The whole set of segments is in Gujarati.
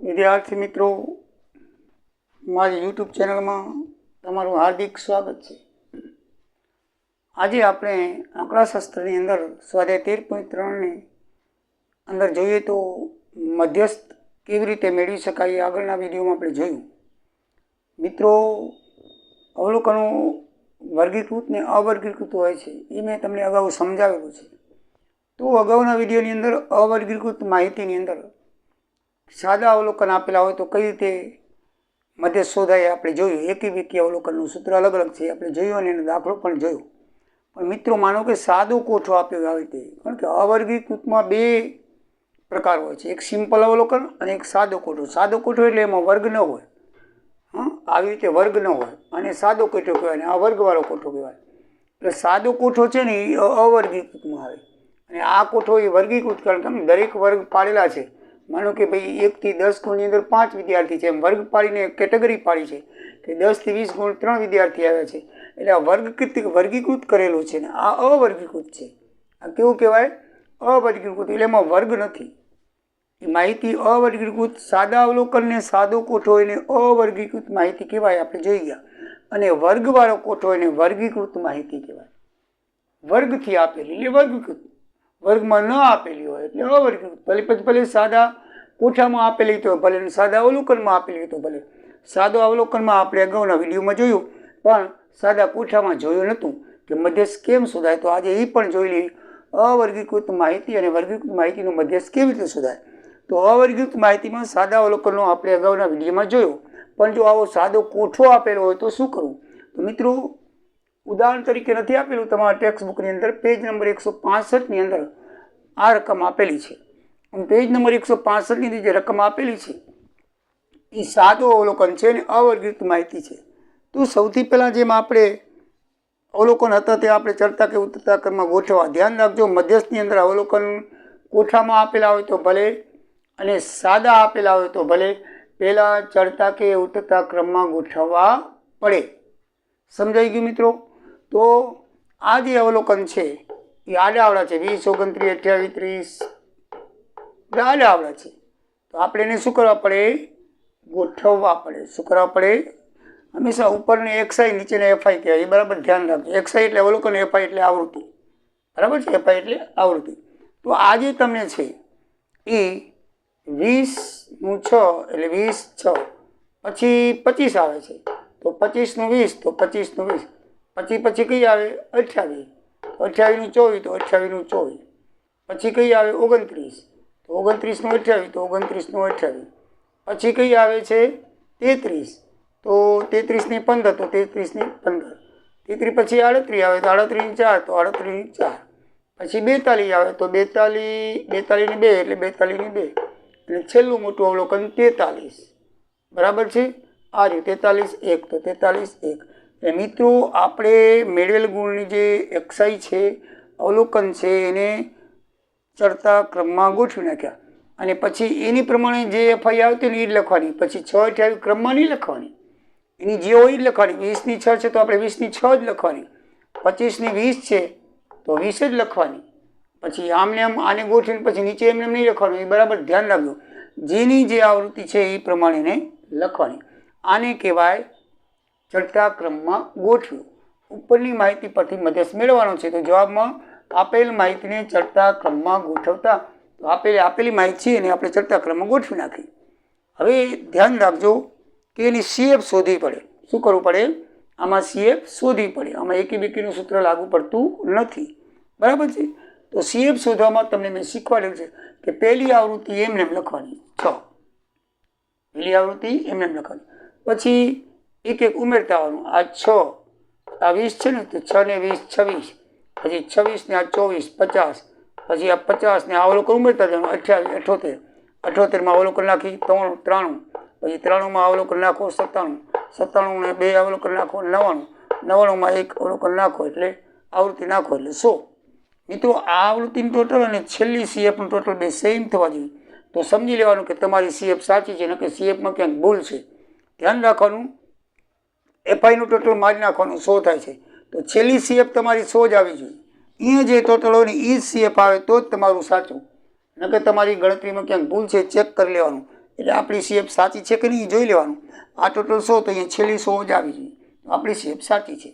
વિદ્યાર્થી મિત્રો, મારી યુટ્યુબ ચેનલમાં તમારું હાર્દિક સ્વાગત છે. આજે આપણે આંકડાશાસ્ત્રની અંદર સ્વાધ્યાય 13.3ની અંદર જોઈએ તો મધ્યસ્થ કેવી રીતે મેળવી શકાય એ આગળના વિડીયોમાં આપણે જોયું. મિત્રો, અવલોકનો વર્ગીકૃત ને અવર્ગીકૃત હોય છે એ મેં તમને અગાઉ સમજાવેલું છે. તો અગાઉના વિડીયોની અંદર અવર્ગીકૃત માહિતીની અંદર સાદા અવલોકન આપેલા હોય તો કઈ રીતે મધ્યસ્થ શોધાય આપણે જોયું. એકી બેકી અવલોકનનું સૂત્ર અલગ અલગ છે આપણે જોયું અને એનો દાખલો પણ જોયો. પણ મિત્રો, માનો કે સાદો કોઠો આપ્યો આવી રીતે, કારણ કે અવર્ગીકૃતમાં બે પ્રકાર હોય છે, એક સિમ્પલ અવલોકન અને એક સાદો કોઠો. સાદો કોઠો એટલે એમાં વર્ગ ન હોય, આવી રીતે વર્ગ ન હોય, અને સાદો કોઠો કહેવાય ને આ વર્ગવાળો કોઠો કહેવાય. એટલે સાદો કોઠો છે ને એ અવર્ગીકૃતમાં આવે અને આ કોઠો એ વર્ગીકૃત, કારણ કે દરેક વર્ગ પાડેલા છે. માનો કે ભાઈ 1 થી 10 ગુણની અંદર 5 વિદ્યાર્થી છે, એમ વર્ગ પાડીને કેટેગરી પાડી છે કે 10 થી 20 ગુણ 3 વિદ્યાર્થી આવ્યા છે. એટલે આ વર્ગીકૃત કરેલું છે ને આ અવર્ગીકૃત છે. આ કેવું કહેવાય? અવર્ગીકૃત. એટલે એમાં વર્ગ નથી. એ માહિતી અવર્ગીકૃત. સાદા અવલોકન ને સાદો કોઠો એને અવર્ગીકૃત માહિતી કહેવાય, આપણે જોઈ ગયા. અને વર્ગવાળો કોઠો એને વર્ગીકૃત માહિતી કહેવાય. વર્ગથી આપેલી એટલે વર્ગીકૃત, વર્ગમાં ન આપેલી હોય એટલે અવર્ગીકૃત. ભલે સાદા કોઠામાં આપેલી તો ભલે, સાદા અવલોકનમાં આપેલી તો ભલે. સાદો અવલોકનમાં આપણે અગાઉના વિડીયોમાં જોયું, પણ સાદા કોઠામાં જોયું નહોતું કે મધ્યસ્થ કેમ શોધાય. તો આજે એ પણ જોઈ લઈએ અવર્ગીકૃત માહિતી અને વર્ગીકૃત માહિતીનો મધ્યસ્થ કેવી રીતે શોધાય. તો અવર્ગીકૃત માહિતીમાં સાદા અવલોકનનો આપણે અગાઉના વિડીયોમાં જોયો, પણ જો આવો સાદો કોઠો આપેલો હોય તો શું કરવું? તો મિત્રો, ઉદાહરણ તરીકે નથી આપેલું તમારા ટેક્સ્ટ બુકની અંદર, પેજ નંબર 165ની અંદર આ રકમ આપેલી છે. અને પેજ નંબર 165ની અંદર જે રકમ આપેલી છે એ સાદો અવલોકન છે અને અવર્ગીકૃત માહિતી છે. તો સૌથી પહેલાં જેમ આપણે અવલોકન હતા તે આપણે ચડતા કે ઉતરતા ક્રમમાં ગોઠવવા. ધ્યાન રાખજો, મધ્યસ્થની અંદર અવલોકન કોઠામાં આપેલા હોય તો ભલે અને સાદા આપેલા હોય તો ભલે, પહેલાં ચડતા કે ઉતરતા ક્રમમાં ગોઠવવા પડે. સમજાઈ ગયું મિત્રો? તો આ જે અવલોકન છે એ આડાવડા છે, 20, 29, 28, 30 આડાવડા છે. તો આપણે એને શું કરવા પડે? ગોઠવવા પડે. શું કરવા પડે? હંમેશા ઉપરને XI નીચેને FI કહેવાય, એ બરાબર ધ્યાન રાખજો. XI એટલે અવલોકન, FI એટલે આવૃત્તિ, બરાબર છે? FI એટલે આવૃત્તિ. તો આ જે તમને છે એ 20નું 6 એટલે 20, 6 પછી 25 આવે છે, તો 25નું 20 તો 25નું 20, પછી કઈ આવે? 28, તો 28નું 24 તો 28નું 24, પછી કઈ આવે? 29, તો 29નું 28 તો 29નું 28, પછી કઈ આવે છે? 33, તો 33ની 15 તો 33ની 15, 33 પછી 38 આવે તો 38ની 4 તો 38ની 4, પછી 42 આવે તો 42, 42ની 2 એટલે 42ની 2, અને છેલ્લું મોટું અવલોકન 43, બરાબર છે? આ રીતે 43, 1 તો 43, 1. એટલે મિત્રો, આપણે મેળવેલ ગુણની જે XI છે, અવલોકન છે, એને ચડતા ક્રમમાં ગોઠવી નાખ્યા અને પછી એની પ્રમાણે જે FI આવતી ને એ જ લખવાની. પછી 6, 28 ક્રમમાં નહીં લખવાની, એની જે હોય જ લખવાની. 20ની 6 છે તો આપણે 20ની 6 જ લખવાની. 25ની 20 છે તો 20 જ લખવાની. પછી આમને આમ આને ગોઠવીને પછી નીચે એમને નહીં લખવાનું. એ બરાબર ધ્યાન રાખજો. જેની જે આવૃત્તિ છે એ પ્રમાણે એને લખવાની. આને કહેવાય ચડતા ક્રમમાં ગોઠવ્યું. ઉપરની માહિતી પરથી મધ્યસ્થ મેળવવાનો છે. તો જવાબમાં આપેલ માહિતીને ચડતા ક્રમમાં ગોઠવતા, તો આપેલી માહિતી છે એને આપણે ચડતા ક્રમમાં ગોઠવી નાખી. હવે ધ્યાન રાખજો કે એની CF શોધવી પડે. શું કરવું પડે? આમાં CF શોધવી પડે. આમાં એકી બેકીનું સૂત્ર લાગુ પડતું નથી, બરાબર છે? તો CF શોધવામાં તમને મેં શીખવાડેલું છે કે પહેલી આવૃત્તિ એમને એમ લખવાની 6, પહેલી આવૃત્તિ એમને એમ લખવાની, પછી એક એક ઉમેરતા આવવાનું. આ 6, આ 20 છે ને, તો 6 ને 20, 26, પછી 26 ને આ 24, 50, પછી આ 50 ને આ અવલોકન ઉમેરતા જવાનું, 28, 78માં અવલોકન નાખી 93, પછી 93માં અવલોકન નાખો 97, 97 ને 2 અવલોકન નાખો 99, 99માં 1 અવલોકન નાખો એટલે આવૃત્તિ નાખો એટલે 100. મિત્રો, આ આવૃત્તિનું ટોટલ અને છેલ્લી CFનું ટોટલ બે સેમ થવા જોઈએ. તો સમજી લેવાનું કે તમારી CF સાચી છે, ને કે CFમાં ક્યાંક ભૂલ છે. ધ્યાન રાખવાનું, FIનું ટોટલ મારી નાખવાનું, 100 થાય છે. તો છેલ્લી CF તમારી 100 જ આવી જોઈએ. અહીંયા જે ટોટલ હોય ને એ જ CF આવે તો જ તમારું સાચું. ન કે તમારી ગણતરીમાં ક્યાંક ભૂલ છે ચેક કરી લેવાનું. એટલે આપણી CF સાચી છે કે નહીં જોઈ લેવાનું. આ ટોટલ 100 તો અહીંયા છેલ્લી 100 જ આવી જોઈએ, આપણી CF સાચી છે.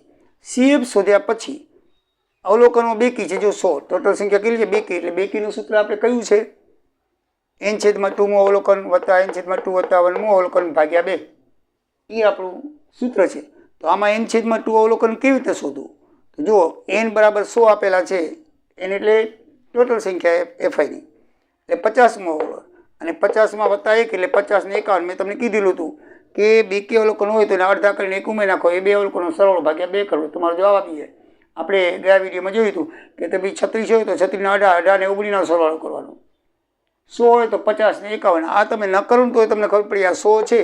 CF શોધ્યા પછી અવલોકનો બેકી છે. જો 100 ટોટલ સંખ્યા કેટલી છે? બેકી. એટલે બેકીનું સૂત્ર આપણે કયું છે? n/2 અવલોકન વત્તા n/2 વત્તા 1 અવલોકન ભાગ્યા 2. એ આપણું સૂત્ર છે. તો આમાં n/2 અવલોકન કેવી રીતે શોધવું? તો જુઓ, n બરાબર 100 આપેલા છે, n એટલે ટોટલ સંખ્યા FIની, એટલે 50 અવલોકન, અને 50માં વત્તા 1 એટલે 50 ને 51. મેં તમને કીધેલું હતું કે બેકી અવલોકન હોય તો એને અડધા કરીને 1 ઉમેરી નાખો, એ 2 અવલોકનો સરવાળો ભાગ્યા 2 કરવો, તમારો જવાબ આપી જાય. આપણે ગયા વિડીયોમાં જોયું હતું કે તમે 36 હોય તો 36 ના 18 ને 19નો સરવાળો કરવાનો, 100 હોય તો 50 ને 51. આ તમે ન કરો તો તમને ખબર પડી આ 100 છે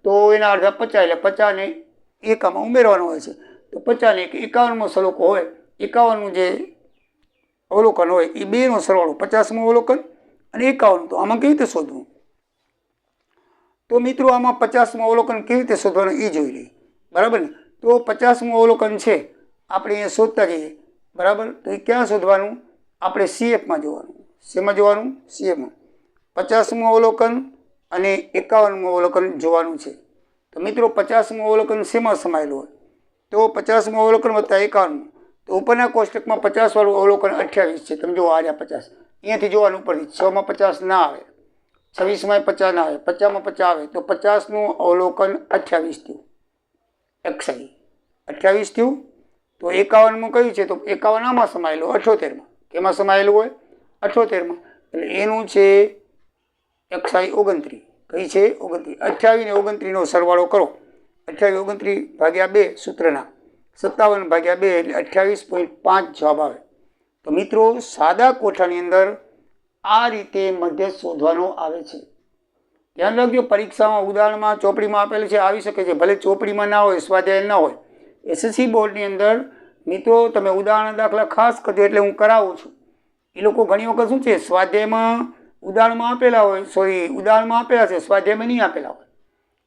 તો એના અડધા 50 એટલે 50 ને 1 ઉમેરવાનો હોય છે. તો 50 ને 1 51મો સલોકો હોય, 51નું જે અવલોકન હોય એ 2નો સરવાળો, 50મું અવલોકન અને 51. તો આમાં કેવી રીતે શોધવું? તો મિત્રો આમાં 50મું અવલોકન કેવી રીતે શોધવાનું એ જોઈ લઈએ, બરાબર ને? તો 50મું અવલોકન છે આપણે અહીંયા શોધતા જઈએ, બરાબર? તો એ ક્યાં શોધવાનું? આપણે CFમાં જોવાનું. શેમાં જોવાનું? CFમાં. 50મું અવલોકન અને 51મું અવલોકન જોવાનું છે. તો મિત્રો 50મું અવલોકન શેમાં સમાયેલું હોય? તો 50મું અવલોકન વત્તા 51. તો ઉપરના કોષ્ટકમાં 50 વાળું અવલોકન 28 છે. તમે જુઓ, આ 50 અહીંયાથી જોવાનું ઉપરથી. 6માં 50 ના આવે, 26માં 50 ના આવે, 50માં 50 આવે, તો 50નું અવલોકન 28 થયું. XI 28 થયું. તો 51માં કયું છે? તો 51 આમાં સમાયેલું, 78માં. કેમાં સમાયેલું હોય? 78માં. એટલે એનું છે XI 29. કઈ છે? 29. 28 ને 29નો સરવાળો કરો. 28 29 ભાગ્યા 2 સૂત્રના 57 ભાગ્યા 2 એટલે 28.5 જવાબ આવે. તો મિત્રો સાદા કોઠાની અંદર આ રીતે મધ્ય શોધવાનો આવે છે. ધ્યાન રાખજો, પરીક્ષામાં ઉદાહરણમાં ચોપડીમાં આપેલું છે, આવી શકે છે. ભલે ચોપડીમાં ના હોય, સ્વાધ્યાય ના હોય, SSC બોર્ડની અંદર મિત્રો તમે ઉદાહરણ દાખલા ખાસ કરજો, એટલે હું કરાવું છું. એ લોકો ઘણી વખત શું છે, સ્વાધ્યાયમાં ઉદાહરણમાં આપેલા હોય, ઉદાહરણમાં આપેલા છે, સ્વાધ્યાયમાં નહીં આપેલા હોય.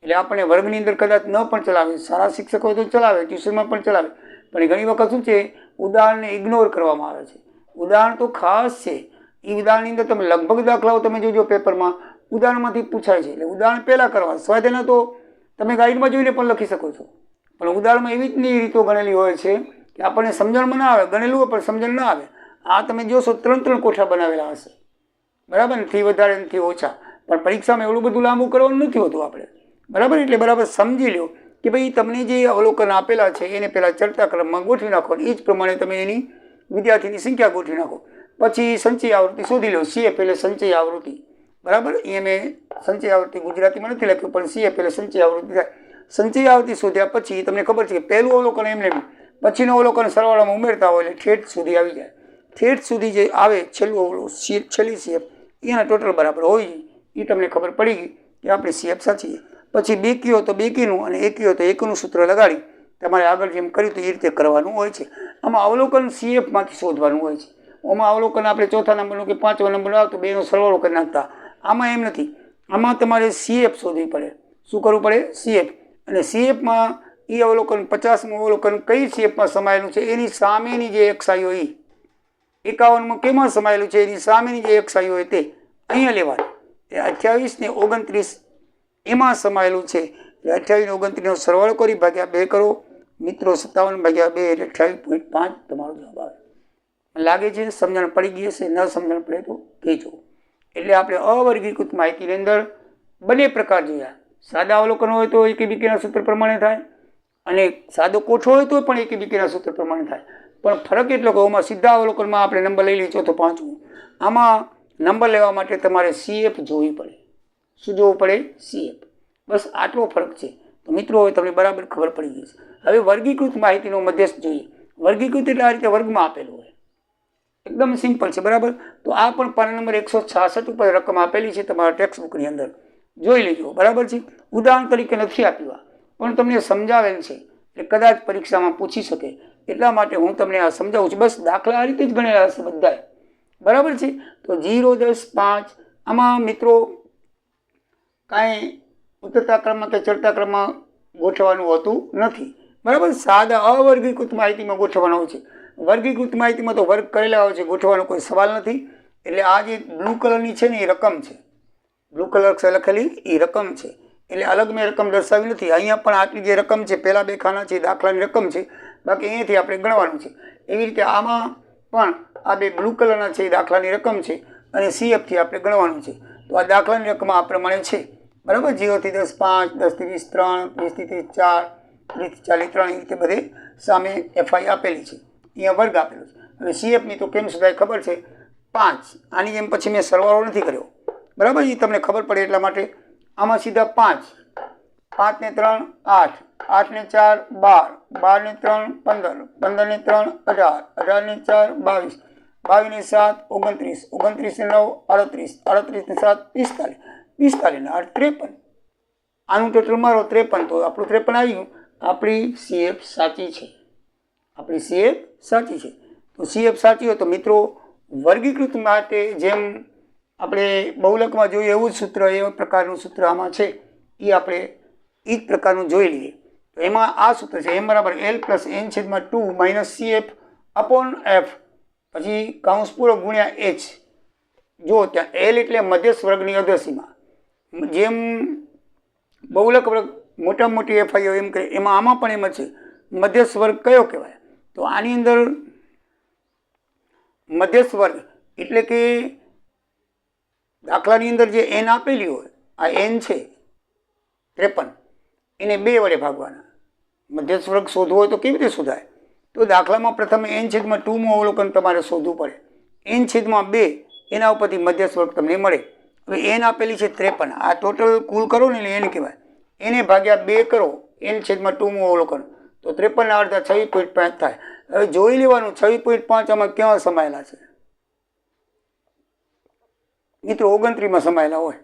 એટલે આપણે વર્ગની અંદર કદાચ ન પણ ચલાવે, સારા શિક્ષક હોય તો ચલાવે, ટ્યુશનમાં પણ ચલાવે, પણ ઘણી વખત શું છે, ઉદાહરણને ઇગ્નોર કરવામાં આવે છે. ઉદાહરણ તો ખાસ છે. એ ઉદાહરણની અંદર તમે લગભગ દાખલાઓ તમે જોજો પેપરમાં ઉદાહરણમાંથી પૂછાય છે. એટલે ઉદાહરણ પહેલાં કરવા. સ્વાધ્યાયના તો તમે ગાઈડમાં જોઈને પણ લખી શકો છો, પણ ઉદાહરણમાં એવી જ રીતો ગણેલી હોય છે કે આપણને સમજણમાં ના આવે, ગણેલું હોય પણ સમજણ ના આવે. આ તમે જોશો 3 કોઠા બનાવેલા હશે, બરાબર? નથી વધારે નથી ઓછા, પણ પરીક્ષામાં એવડું બધું લાંબુ કરવાનું નથી હોતું આપણે, બરાબર? એટલે બરાબર સમજી લો કે ભાઈ તમને જે અવલોકન આપેલા છે એને પહેલાં ચડતા ક્રમમાં ગોઠવી નાખો, એ જ પ્રમાણે તમે એની વિદ્યાર્થીની સંખ્યા ગોઠવી નાખો. પછી સંચય આવૃત્તિ શોધી લો. CF એટલે સંચય આવૃત્તિ, બરાબર? એ મેં સંચય આવૃત્તિ ગુજરાતીમાં નથી લખ્યું, પણ CF એટલે સંચય આવૃત્તિ થાય. સંચય આવૃત્તિ શોધ્યા પછી તમને ખબર છે કે પહેલું અવલોકન એમને પછીનું અવલોકન સરવાળામાં ઉમેરતા હોય એટલે ઠેઠ સુધી આવી જાય. ઠેઠ સુધી જે આવે છેલ્લી CF એના ટોટલ બરાબર હોય, એ તમને ખબર પડી ગઈ કે આપણી CF સાચી છે. પછી બેકી હોય તો બેકીનું અને એકી હોય તો એકનું સૂત્ર લગાડી તમારે આગળ જેમ કર્યું તો એ રીતે કરવાનું હોય છે. આમાં અવલોકન CFમાંથી શોધવાનું હોય છે. આમાં અવલોકન આપણે ચોથા નંબરનું કે 5મા નંબરનું આવતું 2નો સરવાળો કરી નાખતા. આમાં એમ નથી, આમાં તમારે CF શોધવી પડે. શું કરવું પડે? CF. અને CFમાં એ અવલોકન 50મું અવલોકન કઈ CFમાં સમાયેલું છે એની સામેની જે XI હોય, 51માં કેમાં સમાયેલું છે એની સામેની જે XI હોય તે અહીંયા લેવાનું. એ 28 ને 29 એમાં સમાયેલું છે. એટલે 28 ને 29નો સરવાળો કરી ભાગ્યા 2 કરો. મિત્રો 57 ભાગ્યા 2 એટલે 28.5 તમારો જવાબ આવે. લાગે છે સમજણ પડી ગઈ હશે? ન સમજણ પડે તો કહેજો. એટલે આપણે અવર્ગીકૃત માહિતીની અંદર બંને પ્રકાર જોયા. સાદા અવલોકન હોય તો એકી-બીકીના સૂત્ર પ્રમાણે થાય, અને સાદો કોઠો હોય તો પણ એકી-બીકીના સૂત્ર પ્રમાણે થાય. પણ ફરક એટલો કે આમાં સીધા અવલોકનમાં આપણે નંબર લઈ લઈએ ચોથો 5મું. આમાં નંબર લેવા માટે તમારે CF જોવી પડે. શું જોવું પડે? CF. બસ આટલો ફરક છે. તો મિત્રો હવે તમને બરાબર ખબર પડી ગઈ છે. હવે વર્ગીકૃત માહિતીનો મધ્યસ્થ જોઈએ. વર્ગીકૃત એટલે આ રીતે વર્ગમાં આપેલું હોય, એકદમ સિમ્પલ છે, બરાબર? તો આ પણ પાના નંબર 166 ઉપર રકમ આપેલી છે તમારા ટેક્સ્ટ બુકની અંદર, જોઈ લેજો, બરાબર છે? ઉદાહરણ તરીકે નથી આપ્યું, પણ તમને સમજાવેલ છે એટલે કદાચ પરીક્ષામાં પૂછી શકે, એટલા માટે હું તમને આ સમજાવું છું. બસ દાખલા આ રીતે જ ગણેલા હશે બધાએ, બરાબર છે? તો 0 10 5 આમાં મિત્રો કાંઈ ઉતરતા ક્રમમાં કે ચડતા ક્રમમાં ગોઠવવાનું હોતું નથી, બરાબર? સાદા અવર્ગીકૃત માહિતીમાં ગોઠવવાનું હોય છે. વર્ગીકૃત માહિતીમાં તો વર્ગ કરેલા હોય છે, ગોઠવવાનો કોઈ સવાલ નથી. એટલે આ જે બ્લુ કલરની છે ને એ રકમ છે, બ્લુ કલર લખેલી એ રકમ છે, એટલે અલગ મેં રકમ દર્શાવી નથી. અહીંયા પણ આટલી જે રકમ છે પહેલાં બે ખાના છે દાખલાની રકમ છે, બાકી અહીંયાથી આપણે ગણવાનું છે. એવી રીતે આમાં પણ આ બે બ્લુ કલરના છે એ દાખલાની રકમ છે અને CFથી આપણે ગણવાનું છે. તો આ દાખલાની રકમ આ પ્રમાણે છે, બરાબર. 0 થી 10 5, 10 થી 20 3, 20 થી 30 4, 30 થી 40 3, એ રીતે બધે સામે FI આપેલી છે, અહીંયા વર્ગ આપેલો છે. હવે CFની તો કેમ શોધાય ખબર છે, 5. આની જેમ પછી મેં સરવાળો નથી કર્યો, બરાબર. એ તમને ખબર પડે એટલા માટે આમાં સીધા 5, 5 ને 3 8, 8 ને 4 12, 12 ને 3 15, 15 ને 3 18, 18 ને 4 22, 22 ને 7 29, 29 ને 9 38, 38 ને 7 45, 45 ને 8 53. આનું ટોટલ મારો 53. તો આપણું 53 આવી ગયું. આપણી CF સાચી છે, આપણી CF સાચી છે. તો CF સાચી હોય તો મિત્રો વર્ગીકૃત માટે જેમ આપણે બહુલકમાં જોઈએ એવું જ સૂત્ર, એવા પ્રકારનું સૂત્ર આમાં છે, એ આપણે એ જ પ્રકારનું જોઈ લઈએ. તો એમાં આ સૂત્ર છે, m બરાબર L plus n/2 minus CF upon F, પછી કૌંસ પૂરો ગુણ્યા H. જો ત્યાં L એટલે મધ્યસ્થ વર્ગની અધસીમા. જેમ બહુલક વર્ગ મોટામાં મોટી FI હોય એમ કહે, એમાં આમાં પણ એમ જ છે. મધ્યસ્થ વર્ગ કયો કહેવાય, તો આની અંદર મધ્યસ્થ વર્ગ એટલે કે દાખલાની અંદર જે n આપેલી હોય, આ n છે 53, એને 2 વડે ભાગવાના. મધ્યસ્થ વર્ગ શોધવો હોય તો કેવી રીતે શોધાય, તો દાખલામાં પ્રથમ n/2 અવલોકન તમારે શોધવું પડે. n/2 એના ઉપરથી મધ્યસ્થ વર્ગ તમને મળે. હવે n આપેલી છે 53, આ ટોટલ કુલ કરો ને એટલે n કહેવાય. એને ભાગ્યા 2 કરો n/2 અવલોકન, તો 53 ના અડધા 26.5 થાય. હવે જોઈ લેવાનું 26.5 આમાં ક્યાં સમાયેલા છે મિત્રો, 29માં સમાયેલા હોય.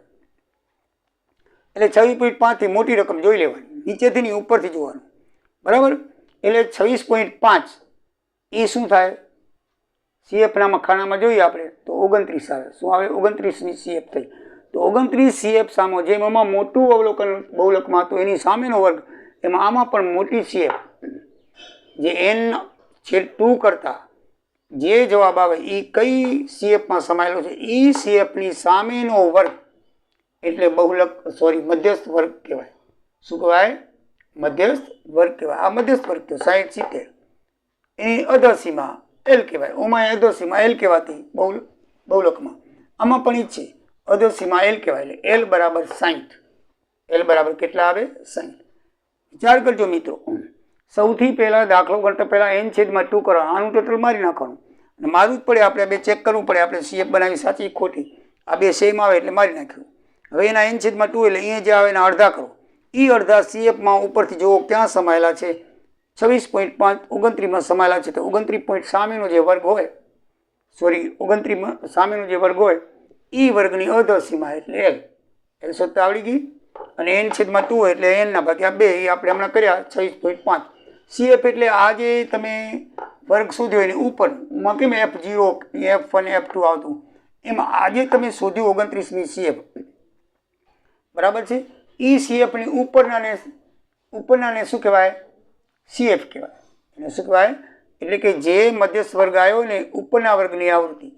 એટલે 26.5 થી મોટી રકમ જોઈ લેવાની, નીચેથી ની ઉપરથી જોવાનું, બરાબર. એટલે 26.5 એ શું થાય, CF નામાં ખાનામાં જોઈએ આપણે તો 29 આવે. શું આવે, 29ની CF થઈ. તો 29 CF સામો, જેમ આમાં મોટું અવલોકન બહુલકમાં હતું એની સામેનો વર્ગ, એમાં આમાં પણ મોટી CF, જે n/2 કરતા જે જવાબ આવે એ કઈ CFમાં સમાયેલો છે, એ CFની સામેનો વર્ગ એટલે મધ્યસ્થ વર્ગ કહેવાય. શું કહેવાય, મધ્યસ્થ વર્ગ કહેવાય. આ મધ્યસ્થ વર્ગ તો 60 70, એની અધસીમા L કહેવાય. ઓમાં અધસીમા L કહેવાતી બહુલકમાં, આમાં પણ ઈ છે, અધસીમા L કહેવાય. એટલે L બરાબર 60. L બરાબર કેટલા આવે, 60. વિચાર કરજો મિત્રો, સૌથી પહેલા દાખલો ગણતા પહેલા n/2 કરો, આનું ટોટલ મારી નાખવાનું, અને મારવું જ પડે. આપણે બે ચેક કરવું પડે, આપણે CF બનાવી સાચી ખોટી, આ બે સેમ આવે એટલે મારી નાખ્યું. હવે એના n/2 એટલે અહીંયા જે આવે એના અડધા કરો. એ અડધા CFમાં ઉપરથી જુઓ ક્યાં સમાયેલા છે, 26.5 29માં સમાયેલા છે. તો 29 સામેનો જે વર્ગ હોય, 29 સામેનો જે વર્ગ હોય એ વર્ગની અધસીમા એટલે L. L શોધતા આવડી ગઈ. અને n/2 એટલે n ના ભાગ્યા 2, એ આપણે હમણાં કર્યા 26.5. CF એટલે આ જે તમે વર્ગ શોધ્યો એની ઉપરમાં કેમ F0 F1 F2 આવતું, એમાં આજે તમે શોધ્યું 29ની CF, બરાબર છે. એ CFની ઉપરનાને શું કહેવાય, CF કહેવાય. એને શું કહેવાય, એટલે કે જે મધ્યસ્થ વર્ગ આવ્યો ને ઉપરના વર્ગની આવૃત્તિ,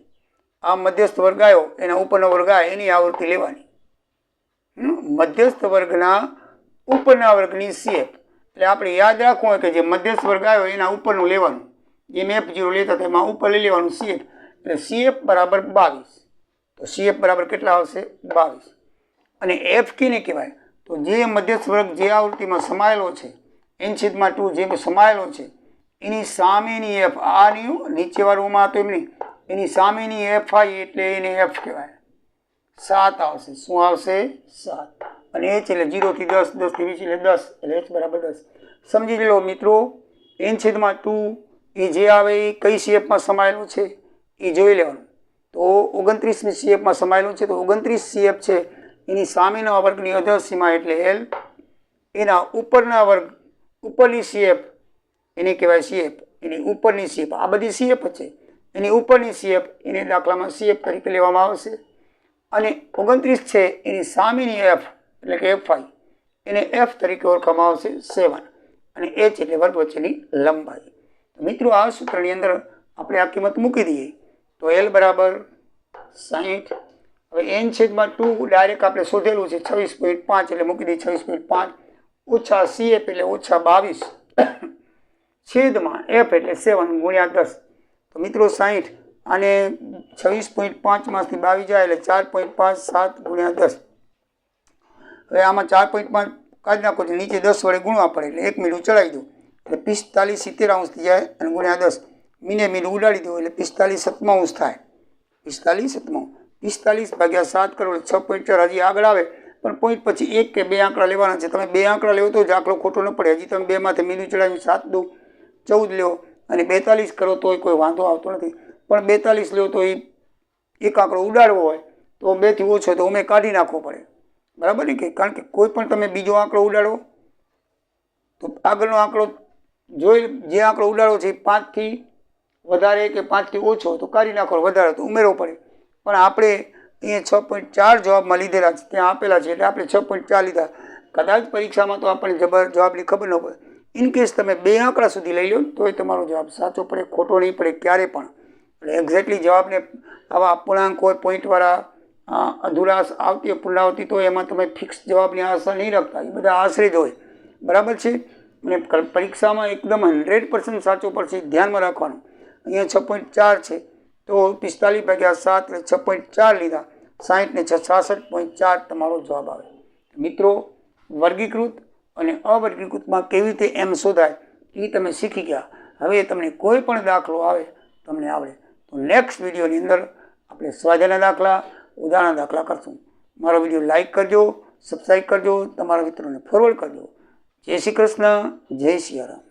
આ મધ્યસ્થ વર્ગ આવ્યો એના ઉપરનો વર્ગ આવે એની આવૃત્તિ લેવાની. મધ્યસ્થ વર્ગના ઉપરના વર્ગની CF એટલે આપણે યાદ રાખવું હોય કે જે મધ્યસ્થ વર્ગ આવ્યો એના ઉપરનું લેવાનું. જેમ F0 લેતા હતા એમાં ઉપર લઈ લેવાનું CF. એટલે CF બરાબર 22. તો CF બરાબર કેટલા આવશે, 22. અને F કેને કહેવાય, તો જે મધ્યસ્થ વર્ગ જે આવૃત્તિમાં સમાયેલો છે, n/2 જે સમાયેલો છે એની સામેની F, આની નીચેવાળુંમાં તો એમની એની સામેની FI એટલે એને F કહેવાય. 7 આવશે. શું આવશે, 7. અને H એટલે 0 થી 10, 10 થી 20 એટલે 10, એટલે H બરાબર 10. સમજી લો મિત્રો, n/2 એ જે આવે એ કઈ CFમાં સમાયેલું છે એ જોઈ લેવાનું. તો 29ની CFમાં સમાયેલું છે, તો 29 CF છે એની સામેના વર્ગની અધસીમા એટલે L. એના ઉપરના વર્ગ ઉપરની CF એને કહેવાય CF, એની ઉપરની CF, આ બધી CF છે, એની ઉપરની CF એને દાખલામાં CF તરીકે લેવામાં આવશે. અને 29 છે એની સામેની F એટલે કે FI એને F તરીકે ઓળખવામાં આવશે 7. અને H એટલે વર્ગ વચ્ચેની લંબાઈ. મિત્રો આ સૂત્રની અંદર આપણે આ કિંમત મૂકી દઈએ તો L બરાબર 60, હવે n/2 ડાયરેક્ટ આપણે શોધેલું છે 26.5 એટલે મૂકી દઈએ 26.5 ઓછા CF એટલે ઓછા 22 છેદમાં F એટલે 7 ગુણ્યા 10 તો મિત્રો 60 અને 26.5 માંથી 22 જાય એટલે 4.5 7 ગુણ્યા 10 હવે આમાં 4.5 કાઢી નાખો તો નીચે 10 વડે ગુણવા પડે એટલે 1 મીંડું ચડાવી દો એટલે 45 70 થઈ જાય અને ગુણ્યા 10 મીંડે મીંડું ઉડાડી દો એટલે 45 7 થાય 45 7 45 ભાગ્યા 7 કરો એટલે 6.4 હજી આગળ આવે પણ પોઈન્ટ પછી 1 કે 2 આંકડા લેવાના છે. તમે 2 આંકડા લેવો તો જ આંકડો ખોટો ન પડે. હજી તમે 2 માંથી મીંડું ચડાવી 7 દો 14 લ્યો અને 42 કરો તોય કોઈ વાંધો આવતો નથી. પણ 42 લ્યો તો એ એક આંકડો ઉડાડવો હોય તો 2 થી ઓછો તો અમે કાઢી નાખવો પડે. બરાબર ને? કે કારણ કે કોઈ પણ તમે બીજો આંકડો ઉડાડો તો આગળનો આંકડો જોઈ જે આંકડો ઉડાડો છે 5 થી વધારે કે 5 થી ઓછો તો કાઢી નાખો, વધારે તો ઉમેરવો પડે. પણ આપણે અહીંયા 6.4 જવાબમાં લીધેલા છે, ત્યાં આપેલા છે એટલે આપણે 6.4 લીધા. કદાચ પરીક્ષામાં તો આપણને જવાબની ખબર ન પડે. ઇનકેસ તમે 2 આંકડા સુધી લઈ લો તો એ તમારો જવાબ સાચો પડે, ખોટો નહીં પડે ક્યારે પણ. એટલે એક્ઝેક્ટલી જવાબને આવા અપૂર્ણાંક હોય પોઈન્ટવાળા અધૂરા આવતી હોય પુનરાવૃત્તિ તો એમાં તમે ફિક્સ જવાબની આશા નહીં રાખતા, એ બધા આશરે જ હોય. બરાબર છે? અને પરીક્ષામાં એકદમ 100% સાચો પડશે, ધ્યાનમાં રાખવાનું. અહીંયા 6.4 છે તો 45 ભાગ્યા 7 એટલે 6.4 લીધા, 60 ને 66.4 તમારો જવાબ આવે. મિત્રો, વર્ગીકૃત અને અવર્ગીકૃતમાં કેવી રીતે એમ શોધાય એ તમે શીખી ગયા. હવે તમને કોઈ પણ દાખલો આવે તમને આવડે તો નેક્સ્ટ વિડીયોની અંદર આપણે સ્વાધ્યાયના દાખલા, ઉદાહરણ દાખલા કરશું. મારો વિડીયો લાઈક કરજો, સબસ્ક્રાઈબ કરજો, તમારા મિત્રોને ફોરવર્ડ કરજો. જય શ્રી કૃષ્ણ, જય સિયારામ.